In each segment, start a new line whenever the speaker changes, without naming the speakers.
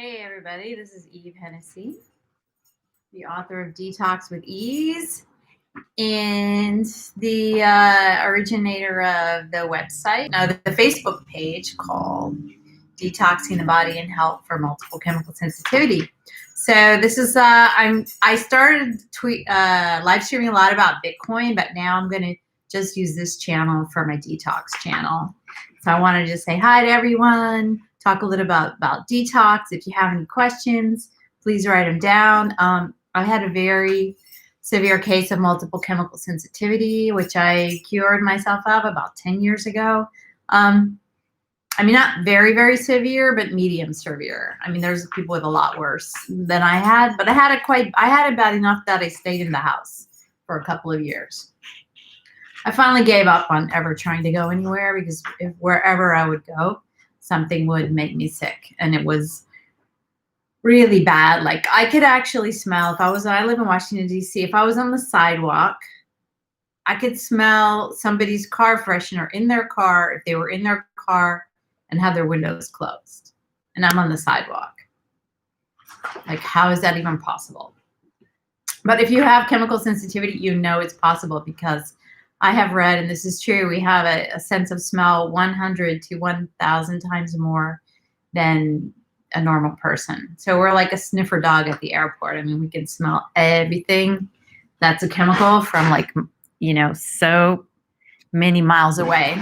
Hey everybody, this is Eve Hennessy, the author of Detox with Ease and the originator of the website, the Facebook page called Detoxing the Body and Health for Multiple Chemical Sensitivity. So this is I started live streaming a lot about Bitcoin, but now I'm going to just use this channel for my detox channel. So I wanted to just say hi to everyone, talk a little about detox. If you have any questions, please write them down. I had a very severe case of multiple chemical sensitivity, which I cured myself of about 10 years ago. I mean, not very, very severe, but medium severe. I mean, there's people with a lot worse than I had, but I had it bad enough that I stayed in the house for a couple of years. I finally gave up on ever trying to go anywhere because wherever I would go, something would make me sick. And it was really bad. Like I could actually smell I live in Washington, D.C. If I was on the sidewalk, I could smell somebody's car freshener in their car if they were in their car and have their windows closed. And I'm on the sidewalk. Like, how is that even possible? But if you have chemical sensitivity, you know it's possible because I have read, and this is true, we have a sense of smell 100 to 1,000 times more than a normal person. So we're like a sniffer dog at the airport. I mean, we can smell everything that's a chemical from so many miles away.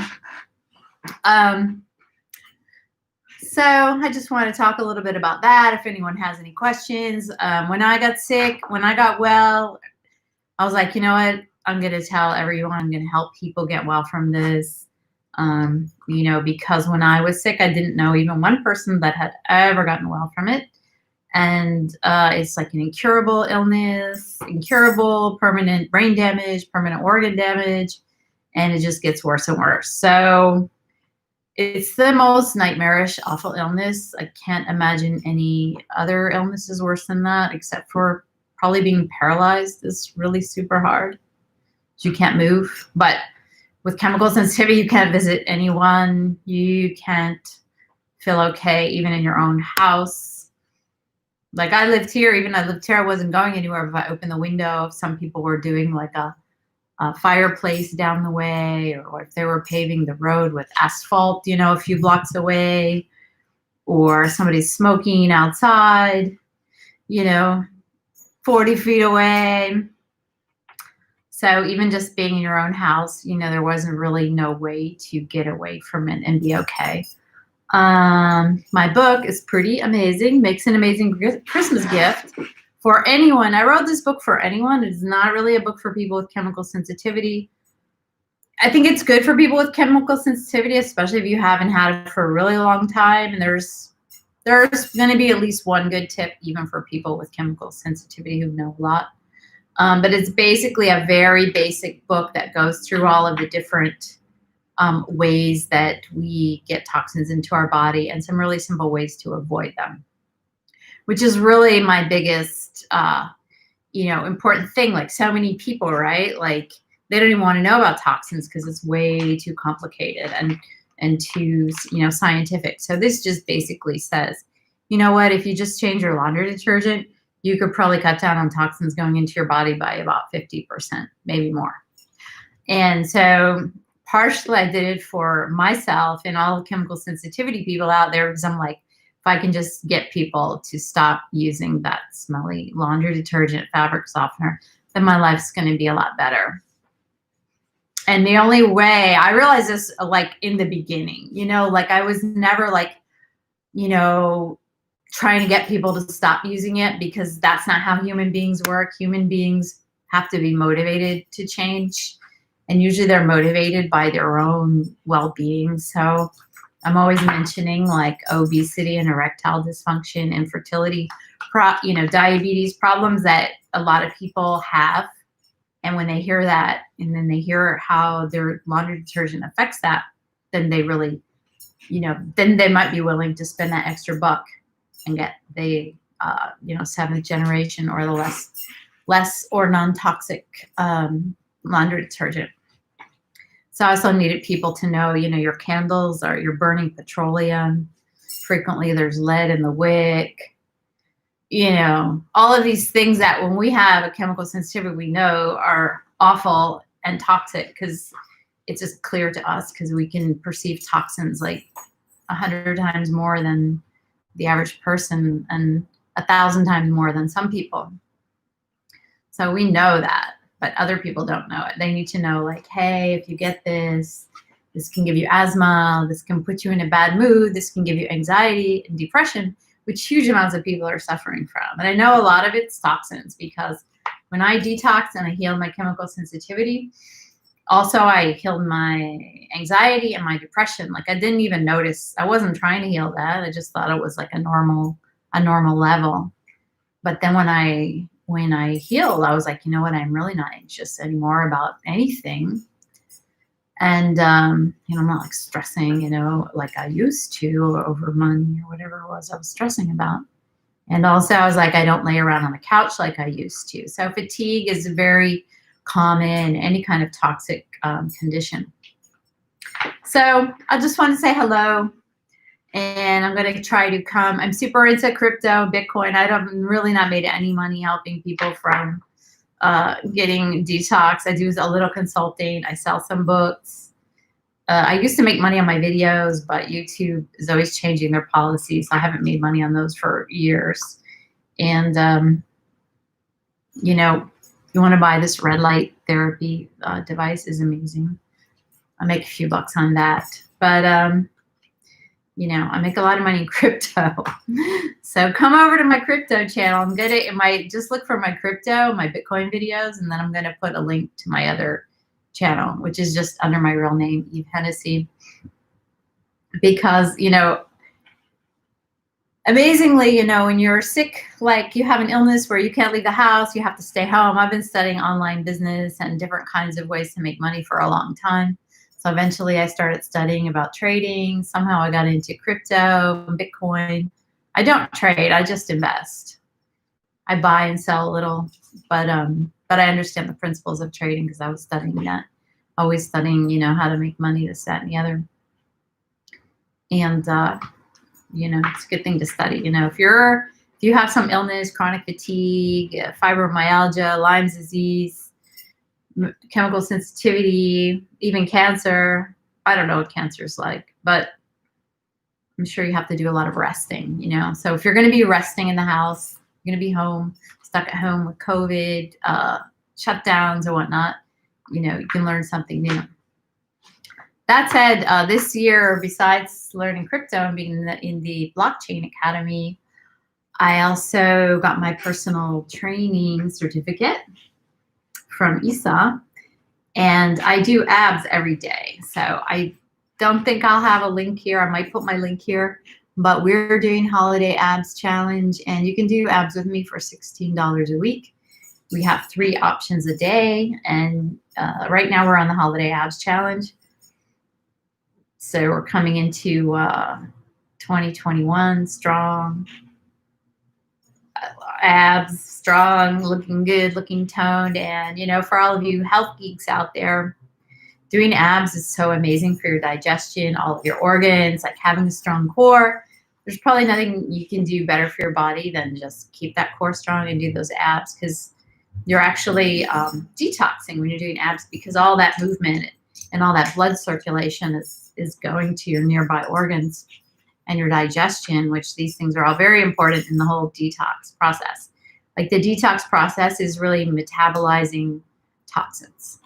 So I just want to talk a little bit about that. If anyone has any questions, when I got sick, when I got well, I was like, you know what? I'm going to tell everyone, I'm going to help people get well from this. Because when I was sick, I didn't know even one person that had ever gotten well from it. And it's like an incurable illness, incurable, permanent brain damage, permanent organ damage, and it just gets worse and worse. So it's the most nightmarish, awful illness. I can't imagine any other illnesses worse than that, except for probably being paralyzed is really super hard. You can't move. But with chemical sensitivity, you can't visit anyone. You can't feel okay even in your own house. Like I lived here, I wasn't going anywhere. If I opened the window, if some people were doing like a fireplace down the way, or if they were paving the road with asphalt, a few blocks away, or somebody's smoking outside, 40 feet away. So even just being in your own house, there wasn't really no way to get away from it and be okay. My book is pretty amazing, makes an amazing Christmas gift for anyone. I wrote this book for anyone. It's not really a book for people with chemical sensitivity. I think it's good for people with chemical sensitivity, especially if you haven't had it for a really long time. And there's going to be at least one good tip, even for people with chemical sensitivity who know a lot. But it's basically a very basic book that goes through all of the different ways that we get toxins into our body and some really simple ways to avoid them, which is really my biggest, important thing. Like so many people, right? Like they don't even want to know about toxins because it's way too complicated and too, scientific. So this just basically says, you know what, if you just change your laundry detergent, you could probably cut down on toxins going into your body by about 50%, maybe more. And so partially I did it for myself and all the chemical sensitivity people out there, because I'm like, if I can just get people to stop using that smelly laundry detergent, fabric softener, then my life's going to be a lot better. And the only way I realized this, like in the beginning, like I was never like, trying to get people to stop using it, because that's not how human beings work. Human beings have to be motivated to change. And usually they're motivated by their own well-being. So I'm always mentioning like obesity and erectile dysfunction, infertility, diabetes, problems that a lot of people have. And when they hear that, and then they hear how their laundry detergent affects that, then they really, then they might be willing to spend that extra buck and get the, 7th generation or the less or non-toxic laundry detergent. So I also needed people to know, your candles, or you're burning petroleum, frequently there's lead in the wick. You know, all of these things that when we have a chemical sensitivity, we know are awful and toxic, because it's just clear to us, because we can perceive toxins like 100 times more than the average person and 1,000 times more than some people. So we know that, but other people don't know it. They need to know, like, hey, if you get this, this can give you asthma, this can put you in a bad mood, this can give you anxiety and depression, which huge amounts of people are suffering from. And I know a lot of it's toxins, because when I detoxed and I healed my chemical sensitivity, also I healed my anxiety and my depression. Like, I didn't even notice. I wasn't trying to heal that. I just thought it was like a normal level. But then when I healed, I was like, you know what? I'm really not anxious anymore about anything. And, you know, I'm not like stressing, you know, like I used to over money or whatever it was I was stressing about. And also I was like, I don't lay around on the couch like I used to. So fatigue is very common, any kind of toxic condition. So I just want to say hello. And I'm going to try to come. I'm super into crypto, Bitcoin. I'm really not made any money helping people from getting detox. I do a little consulting. I sell some books. I used to make money on my videos, but YouTube is always changing their policies. So I haven't made money on those for years. And, you know, you want to buy this red light therapy device is amazing. I make a few bucks on that. But, you know, I make a lot of money in crypto. So come over to my crypto channel. I'm going to, just look for my crypto, my Bitcoin videos, and then I'm going to put a link to my other channel, which is just under my real name, Eve Hennessy. Because, you know, amazingly, you know, when you're sick, like you have an illness where you can't leave the house, you have to stay home. I've been studying online business and different kinds of ways to make money for a long time. So eventually I started studying about trading. Somehow I got into crypto, Bitcoin. I don't trade, I just invest. I buy and sell a little, but I understand the principles of trading because I was studying that. Always studying, you know, how to make money, this, that, and the other. And, you know, it's a good thing to study. You know, if you have some illness, chronic fatigue, fibromyalgia, Lyme's disease, chemical sensitivity, even cancer. I don't know what cancer is like, but I'm sure you have to do a lot of resting, you know. So if you're going to be resting in the house, you're going to be home, stuck at home with COVID, shutdowns or whatnot, you know, you can learn something new. That said, this year, besides learning crypto and being in the Blockchain Academy, I also got my personal training certificate from ESA, and I do abs every day. So I don't think I'll have a link here. I might put my link here, but we're doing Holiday Abs Challenge, and you can do abs with me for $16 a week. We have 3 options a day, and right now we're on the Holiday Abs Challenge. So we're coming into 2021 strong. Abs, strong, looking good, looking toned. And, you know, for all of you health geeks out there, doing abs is so amazing for your digestion, all of your organs, like having a strong core. There's probably nothing you can do better for your body than just keep that core strong and do those abs, because you're actually detoxing when you're doing abs, because all that movement and all that blood circulation is going to your nearby organs and your digestion, which these things are all very important in the whole detox process. Like the detox process is really metabolizing toxins.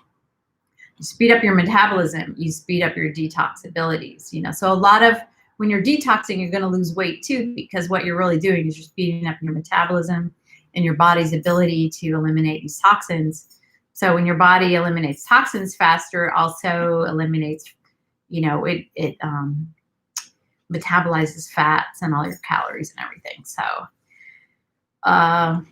You speed up your metabolism, you speed up your detox abilities, you know. So a lot of, when you're detoxing, you're going to lose weight too, because what you're really doing is you're speeding up your metabolism and your body's ability to eliminate these toxins. So when your body eliminates toxins faster, it also eliminates, you know, it metabolizes fats and all your calories and everything. So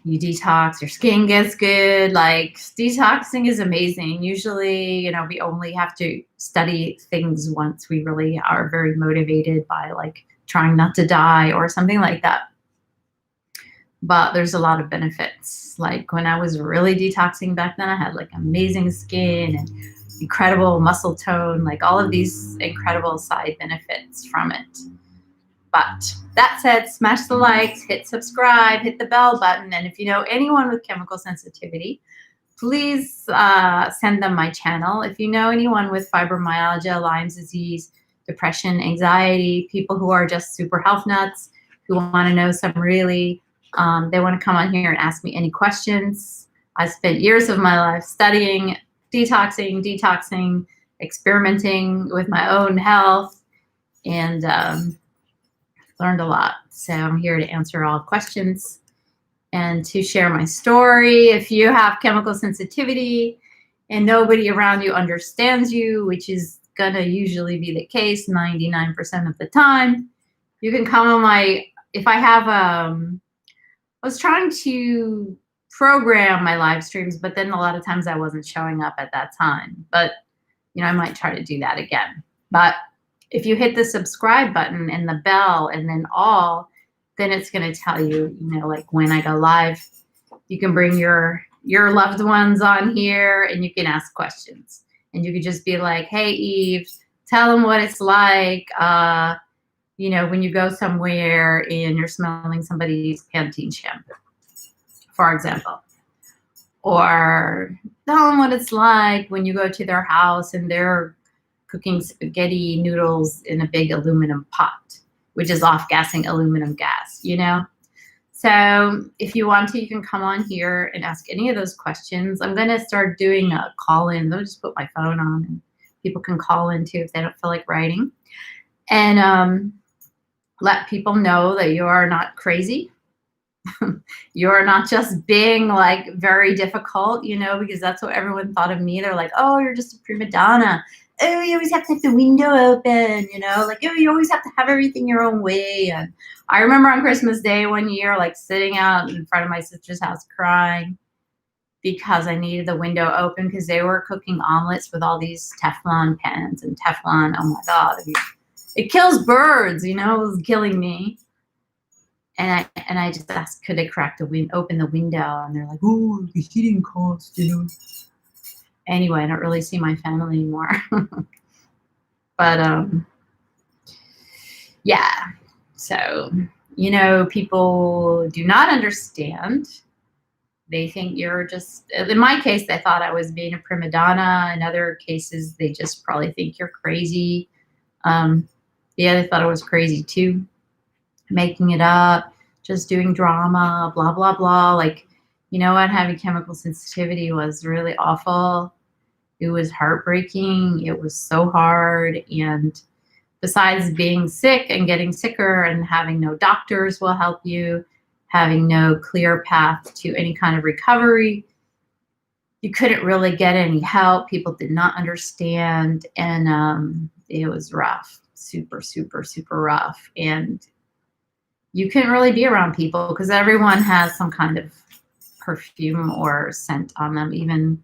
you detox, your skin gets good. Like, detoxing is amazing. Usually, you know, we only have to study things once we really are very motivated by like trying not to die or something like that. But there's a lot of benefits. Like when I was really detoxing back then, I had like amazing skin and incredible muscle tone, like all of these incredible side benefits from it. But that said, smash the likes, hit subscribe, hit the bell button. And if you know anyone with chemical sensitivity, please send them my channel. If you know anyone with fibromyalgia, Lyme's disease, depression, anxiety, people who are just super health nuts, who want to know some really, they want to come on here and ask me any questions. I spent years of my life studying, detoxing, experimenting with my own health, and learned a lot. So I'm here to answer all questions and to share my story. If you have chemical sensitivity and nobody around you understands you, which is gonna usually be the case 99% of the time, you can come on my, if I have, I was trying to program my live streams, but then a lot of times I wasn't showing up at that time. But, you know, I might try to do that again. But if you hit the subscribe button and the bell and then all, then it's going to tell you, you know, like when I go live. You can bring your loved ones on here and you can ask questions. And you could just be like, hey, Eve, tell them what it's like, you know, when you go somewhere and you're smelling somebody's Pantene shampoo, for example. Or tell them what it's like when you go to their house and they're cooking spaghetti noodles in a big aluminum pot, which is off-gassing aluminum gas, you know? So if you want to, you can come on here and ask any of those questions. I'm going to start doing a call-in. I'll just put my phone on and people can call in too if they don't feel like writing. And let people know that you are not crazy. You're not just being like very difficult, you know, because that's what everyone thought of me. They're like, oh, you're just a prima donna. Oh, you always have to have the window open, you know, like, oh, you always have to have everything your own way. And I remember on Christmas Day one year, like sitting out in front of my sister's house crying because I needed the window open because they were cooking omelets with all these Teflon pans and Teflon. Oh my God, it kills birds, you know, it was killing me. And I just asked, could they crack the open the window? And they're like, oh, the heating cost, you know. Anyway, I don't really see my family anymore. But yeah, so, you know, people do not understand. They think you're just, in my case, they thought I was being a prima donna. In other cases, they just probably think you're crazy. Yeah, they thought I was crazy too. Making it up, just doing drama, blah, blah, blah. Like, you know what? Having chemical sensitivity was really awful. It was heartbreaking. It was so hard. And besides being sick and getting sicker and having no doctors will help you, having no clear path to any kind of recovery, you couldn't really get any help. People did not understand. And it was rough, super, super, super rough. And you couldn't really be around people because everyone has some kind of perfume or scent on them. Even,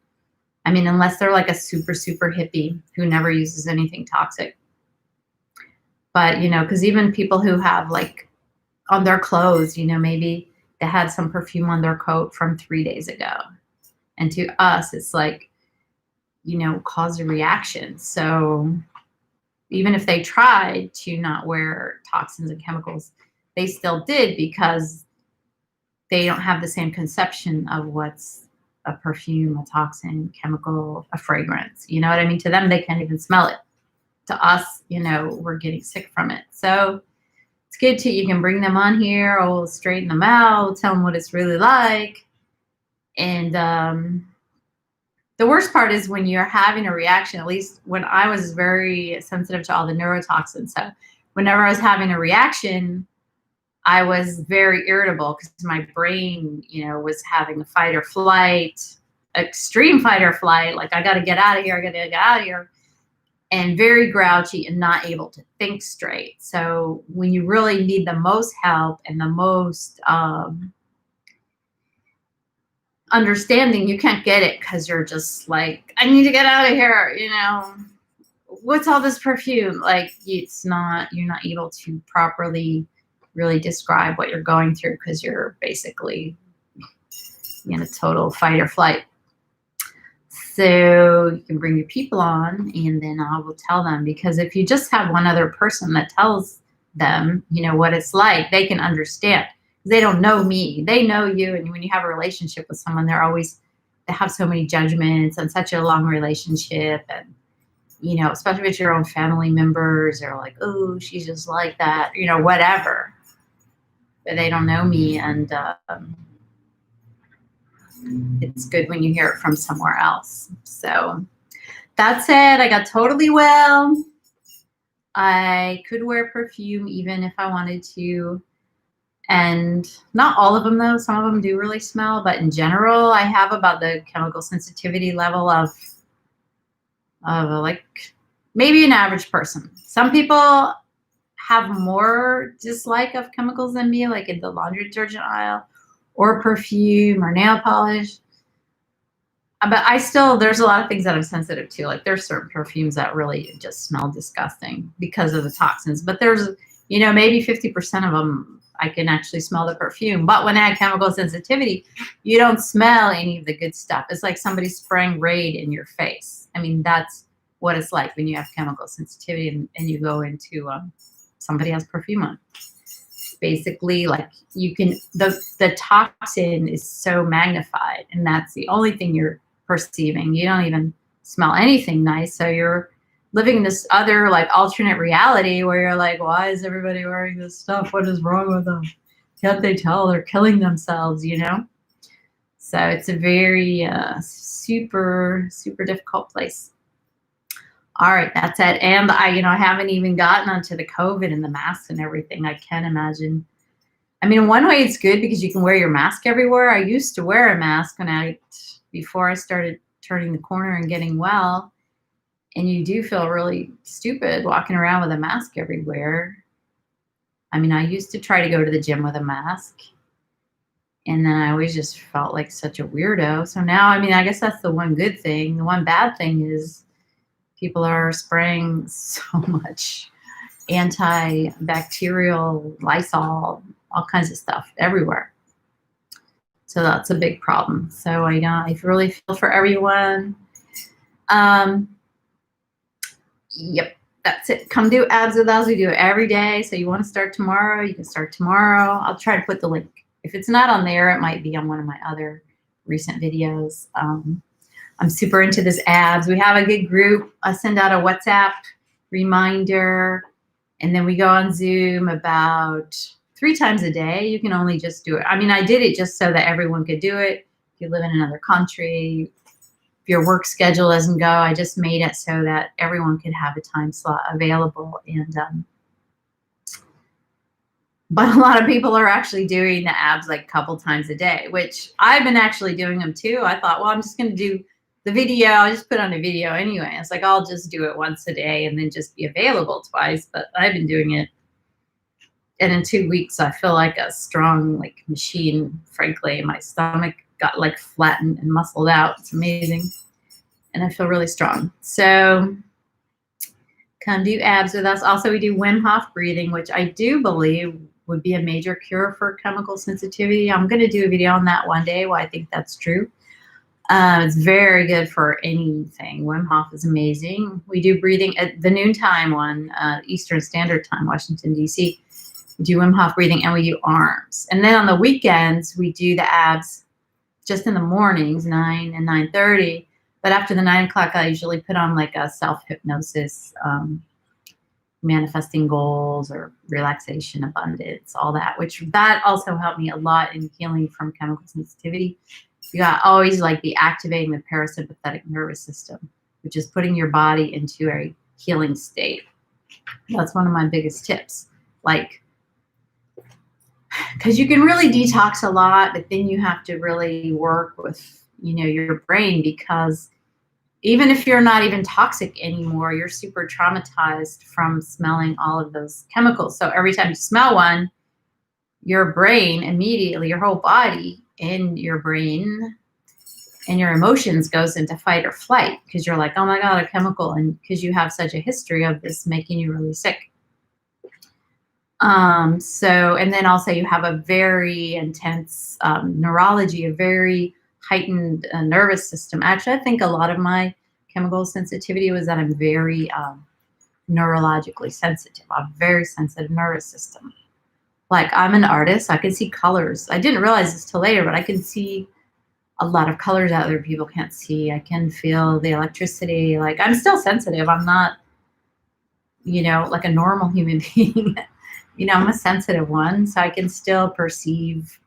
I mean, unless they're like a super, super hippie who never uses anything toxic. But, you know, because even people who have like on their clothes, you know, maybe they had some perfume on their coat from 3 days ago. And to us, it's like, you know, cause a reaction. So even if they tried to not wear toxins and chemicals, they still did because they don't have the same conception of what's a perfume, a toxin, chemical, a fragrance. You know what I mean? To them, they can't even smell it. To us, you know, we're getting sick from it. So it's good to, you can bring them on here, or we'll straighten them out, tell them what it's really like. And the worst part is when you're having a reaction, at least when I was very sensitive to all the neurotoxins. So whenever I was having a reaction, I was very irritable because my brain, you know, was having a fight or flight, extreme fight or flight. Like, I got to get out of here. I got to get out of here. And very grouchy and not able to think straight. So when you really need the most help and the most understanding, you can't get it because you're just like, I need to get out of here. You know, what's all this perfume? Like, it's not, you're not able to properly really describe what you're going through because you're basically in a total fight or flight. So you can bring your people on and then I will tell them, because if you just have one other person that tells them, what it's like, they can understand. They don't know me. They know you. And when you have a relationship with someone, they have so many judgments and such a long relationship. And, especially if it's your own family members, they're like, oh, she's just like that, whatever. But they don't know me. And it's good when you hear it from somewhere else. So that's it. I got totally well. I could wear perfume even if I wanted to. And not all of them, though. Some of them do really smell. But in general, I have about the chemical sensitivity level of like maybe an average person. Some people have more dislike of chemicals than me, like in the laundry detergent aisle or perfume or nail polish. But there's a lot of things that I'm sensitive to. Like there's certain perfumes that really just smell disgusting because of the toxins. But there's, maybe 50% of them, I can actually smell the perfume. But when I have chemical sensitivity, you don't smell any of the good stuff. It's like somebody spraying Raid in your face. I mean, that's what it's like when you have chemical sensitivity and you go into somebody has perfume on. It's basically like the toxin is so magnified, and that's the only thing you're perceiving. You don't even smell anything nice. So you're living in this other like alternate reality where you're like, why is everybody wearing this stuff? What is wrong with them? Can't they tell they're killing themselves, So it's a very super, super difficult place. All right, that's it. And I haven't even gotten onto the COVID and the masks and everything. I can't imagine. I mean, in one way it's good because you can wear your mask everywhere. I used to wear a mask before I started turning the corner and getting well. And you do feel really stupid walking around with a mask everywhere. I mean, I used to try to go to the gym with a mask. And then I always just felt like such a weirdo. So now, I guess that's the one good thing. The one bad thing is people are spraying so much antibacterial, Lysol, all kinds of stuff everywhere. So that's a big problem. So I really feel for everyone. Yep, that's it. Come do abs with us. We do it every day. So you want to start tomorrow, you can start tomorrow. I'll try to put the link. If it's not on there, it might be on one of my other recent videos. I'm super into this abs. We have a good group. I send out a WhatsApp reminder, and then we go on Zoom about 3 times a day. You can only just do it. I did it just so that everyone could do it. If you live in another country, if your work schedule doesn't go, I just made it so that everyone could have a time slot available. And but a lot of people are actually doing the abs like a couple times a day, which I've been actually doing them too. I thought, well, I'm just going to do the video. I'll just put on a video anyway. It's like, I'll just do it once a day and then just be available twice. But I've been doing it. And in 2 weeks, I feel like a strong like machine, frankly. My stomach got like flattened and muscled out. It's amazing. And I feel really strong. So come do abs with us. Also, we do Wim Hof breathing, which I do believe would be a major cure for chemical sensitivity. I'm going to do a video on that one day why I think that's true. It's very good for anything. Wim Hof is amazing. We do breathing at the noontime one, Eastern Standard Time, Washington, D.C. We do Wim Hof breathing, and we do arms. And then on the weekends, we do the abs just in the mornings, 9 and 9:30. But after the 9 o'clock, I usually put on like a self-hypnosis, manifesting goals or relaxation, abundance, all that, which that also helped me a lot in healing from chemical sensitivity. You got always like be activating the parasympathetic nervous system, which is putting your body into a healing state. That's one of my biggest tips. Like, because you can really detox a lot, but then you have to really work with, your brain, because even if you're not even toxic anymore, you're super traumatized from smelling all of those chemicals. So every time you smell one, your brain immediately, your whole body and your brain and your emotions goes into fight or flight, because you're like, oh my God, a chemical. And because you have such a history of this making you really sick. And then also you have a very intense neurology, a very heightened nervous system. Actually, I think a lot of my chemical sensitivity was that I'm very neurologically sensitive. I have a very sensitive nervous system. Like, I'm an artist. I can see colors. I didn't realize this till later, but I can see a lot of colors that other people can't see. I can feel the electricity. Like, I'm still sensitive. I'm not, like a normal human being. I'm a sensitive one, so I can still perceive,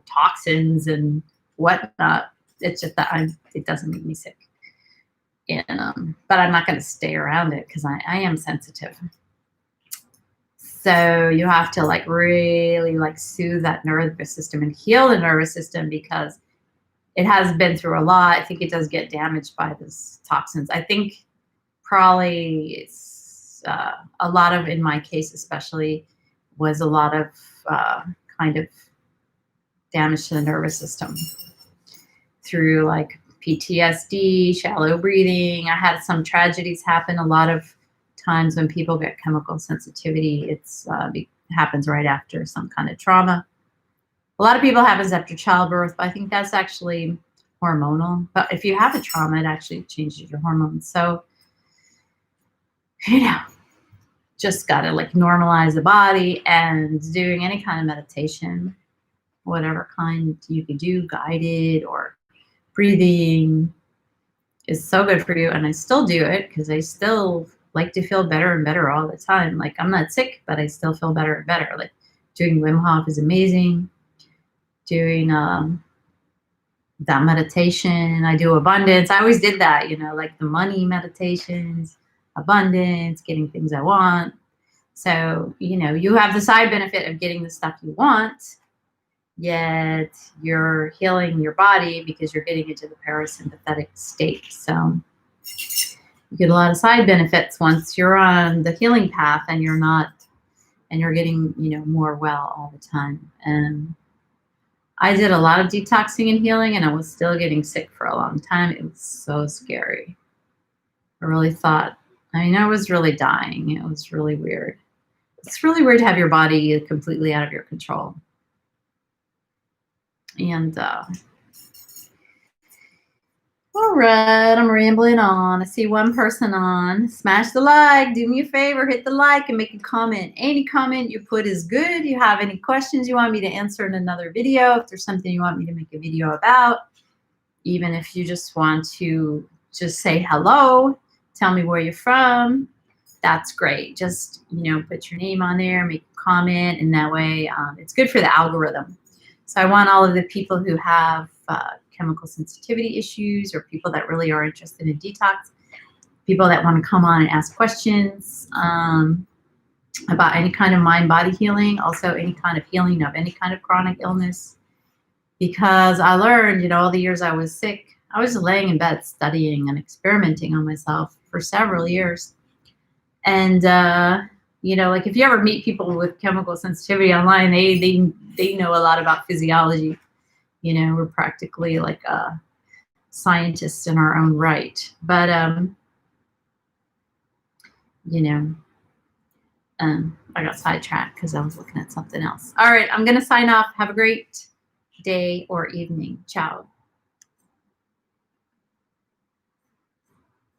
toxins and whatnot. It's just that it doesn't make me sick. And but I'm not going to stay around it because I am sensitive. So you have to like really like soothe that nervous system and heal the nervous system because it has been through a lot. I think it does get damaged by those toxins. I think probably it's a lot of, in my case especially, was a lot of kind of damage to the nervous system through like PTSD, shallow breathing. I had some tragedies happen. A lot of times when people get chemical sensitivity, it's happens right after some kind of trauma. A lot of people happens after childbirth, but I think that's actually hormonal. But if you have a trauma, it actually changes your hormones. So, just got to like normalize the body, and doing any kind of meditation, whatever kind you could do, guided or breathing, is so good for you. And I still do it because I still like to feel better and better all the time. Like, I'm not sick, but I still feel better and better. Like, doing Wim Hof is amazing. Doing that meditation. I do abundance. I always did that, like the money meditations, abundance, getting things I want. So, you have the side benefit of getting the stuff you want, yet you're healing your body because you're getting into the parasympathetic state. So you get a lot of side benefits once you're on the healing path and you're getting, more well all the time. And I did a lot of detoxing and healing, and I was still getting sick for a long time. It was so scary. I really thought, I was really dying. It was really weird. It's really weird to have your body completely out of your control. And all right, I'm rambling on. I see one person on. Smash the like. Do me a favor, hit the like and make a comment. Any comment you put is good. You have any questions you want me to answer in another video, if there's something you want me to make a video about, even if you just want to just say hello, tell me where you're from, that's great. Just, put your name on there, make a comment, and that way it's good for the algorithm. So I want all of the people who have chemical sensitivity issues, or people that really are interested in detox, people that want to come on and ask questions about any kind of mind-body healing, also any kind of healing of any kind of chronic illness. Because I learned, all the years I was sick, I was laying in bed studying and experimenting on myself for several years. And, like if you ever meet people with chemical sensitivity online, they know a lot about physiology. We're practically like scientists in our own right. But, I got sidetracked because I was looking at something else. All right, I'm going to sign off. Have a great day or evening. Ciao.